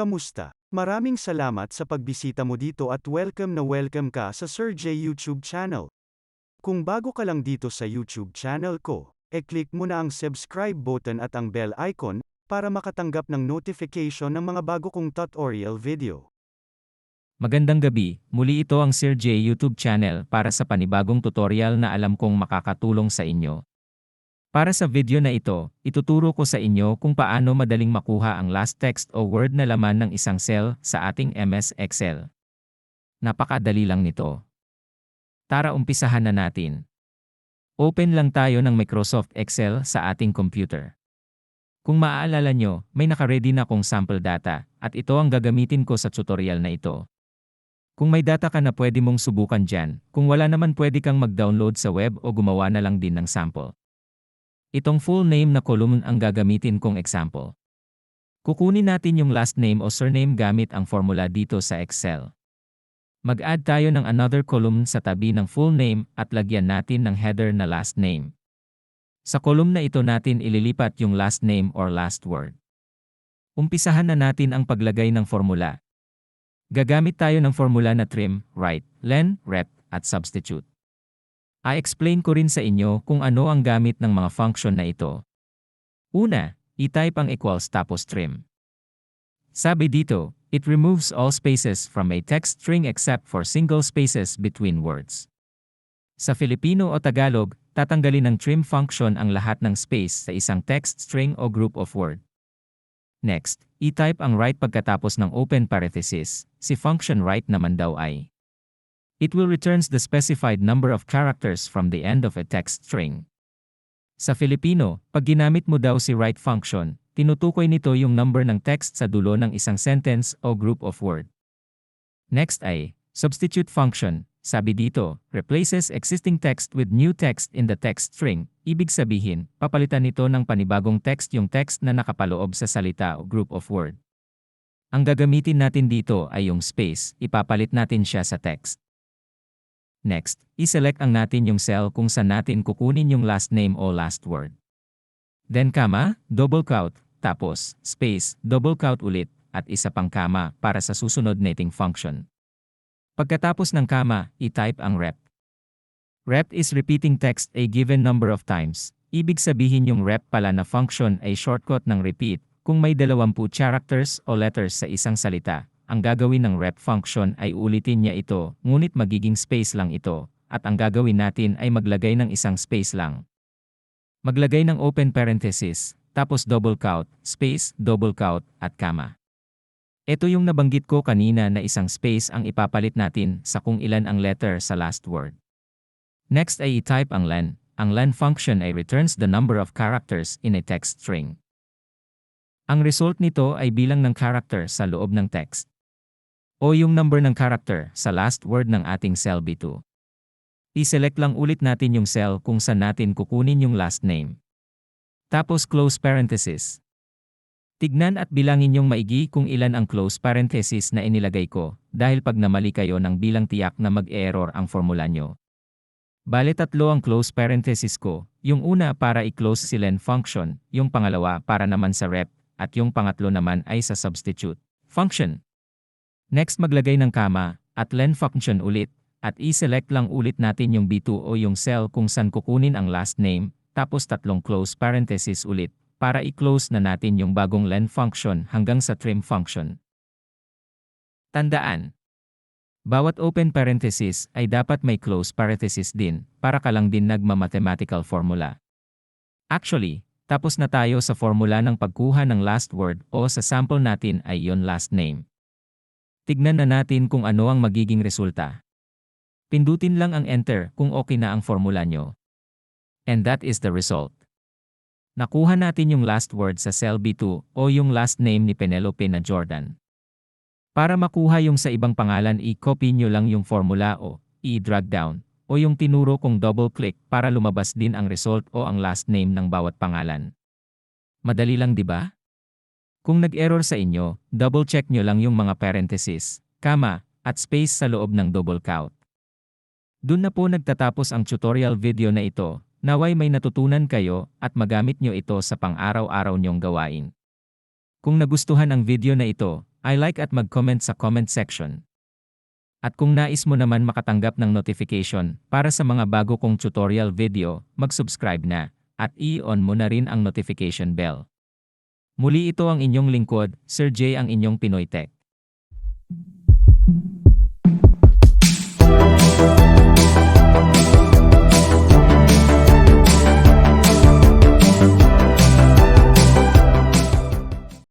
kamusta? Maraming salamat sa pagbisita mo dito at welcome ka sa Sir J YouTube channel. Kung bago ka lang dito sa YouTube channel ko, e-click mo na ang subscribe button at ang bell icon, para makatanggap ng notification ng mga bago kong tutorial video. Magandang gabi, muli ito ang Sir J YouTube channel para sa panibagong tutorial na alam kong makakatulong sa inyo. Para sa video na ito, ituturo ko sa inyo kung paano madaling makuha ang last text o word na laman ng isang cell sa ating MS Excel. Napakadali lang nito. Tara umpisahan na natin. Open lang tayo ng Microsoft Excel sa ating computer. Kung maaalala nyo, may naka-ready na kong sample data, at ito ang gagamitin ko sa tutorial na ito. Kung may data ka na pwede mong subukan dyan, kung wala naman pwede kang mag-download sa web o gumawa na lang din ng sample. Itong full name na column ang gagamitin kong example. Kukunin natin yung last name o surname gamit ang formula dito sa Excel. Mag-add tayo ng another column sa tabi ng full name at lagyan natin ng header na last name. Sa column na ito natin ililipat yung last name or last word. Umpisahan na natin ang paglagay ng formula. Gagamit tayo ng formula na trim, right, len, rep, at substitute. I-explain ko rin sa inyo kung ano ang gamit ng mga function na ito. Una, i-type ang equals tapos trim. Sabi dito, it removes all spaces from a text string except for single spaces between words. Sa Filipino o Tagalog, tatanggalin ng trim function ang lahat ng space sa isang text string o group of word. Next, i-type ang right pagkatapos ng open parenthesis, si function right naman daw ay. It will returns the specified number of characters from the end of a text string. Sa Filipino, pag ginamit mo daw si right function, tinutukoy nito yung number ng text sa dulo ng isang sentence o group of word. Next ay, substitute function. Sabi dito, replaces existing text with new text in the text string. Ibig sabihin, papalitan nito ng panibagong text yung text na nakapaloob sa salita o group of word. Ang gagamitin natin dito ay yung space, ipapalit natin siya sa text. Next, i-select ang natin yung cell kung saan natin kukunin yung last name o last word. Then comma, double quote, tapos, space, double quote ulit, at isa pang comma para sa susunod nating function. Pagkatapos ng comma, i-type ang rep. Rep is repeating text a given number of times. Ibig sabihin yung rep pala na function ay shortcut ng repeat. Kung may 20 characters o letters sa isang salita, ang gagawin ng rep function ay ulitin niya ito, ngunit magiging space lang ito, at ang gagawin natin ay maglagay ng isang space lang. Maglagay ng open parenthesis, tapos double quote, space, double quote, at comma. Ito yung nabanggit ko kanina na isang space ang ipapalit natin sa kung ilan ang letter sa last word. Next ay i-type ang len. Ang len function ay returns the number of characters in a text string. Ang result nito ay bilang ng character sa loob ng text. O yung number ng character sa last word ng ating cell B2. I-select lang ulit natin yung cell kung saan natin kukunin yung last name. Tapos close parenthesis. Tignan at bilangin yung maigi kung ilan ang close parenthesis na inilagay ko, dahil pag namali kayo ng bilang tiyak na mag-error ang formula nyo. Bale 3 ang close parenthesis ko, yung una para i-close si len function, yung pangalawa para naman sa rep, at yung pangatlo naman ay sa substitute function. Next maglagay ng comma, at len function ulit, at i-select lang ulit natin yung B2 o yung cell kung saan kukunin ang last name, tapos 3 close parenthesis ulit, para i-close na natin yung bagong len function hanggang sa trim function. Tandaan, bawat open parenthesis ay dapat may close parenthesis din, para ka lang din nagma-mathematical formula. Actually, tapos na tayo sa formula ng pagkuha ng last word o sa sample natin ay yon last name. Tignan na natin kung ano ang magiging resulta. Pindutin lang ang enter kung okay na ang formula nyo. And that is the result. Nakuha natin yung last word sa cell B2 o yung last name ni Penelope na Jordan. Para makuha yung sa ibang pangalan i-copy nyo lang yung formula o i-drag down o yung tinuro kong double click para lumabas din ang result o ang last name ng bawat pangalan. Madali lang di ba? Kung nag-error sa inyo, double check nyo lang yung mga parenthesis, comma, at space sa loob ng double quote. Dun na po nagtatapos ang tutorial video na ito. Naway may natutunan kayo at magamit nyo ito sa pang-araw-araw nyong gawain. Kung nagustuhan ang video na ito, I-like at mag-comment sa comment section. At kung nais mo naman makatanggap ng notification para sa mga bago kong tutorial video, mag-subscribe na, at i-on mo na rin ang notification bell. Muli ito ang inyong lingkod, Sir J ang inyong Pinoy Tech.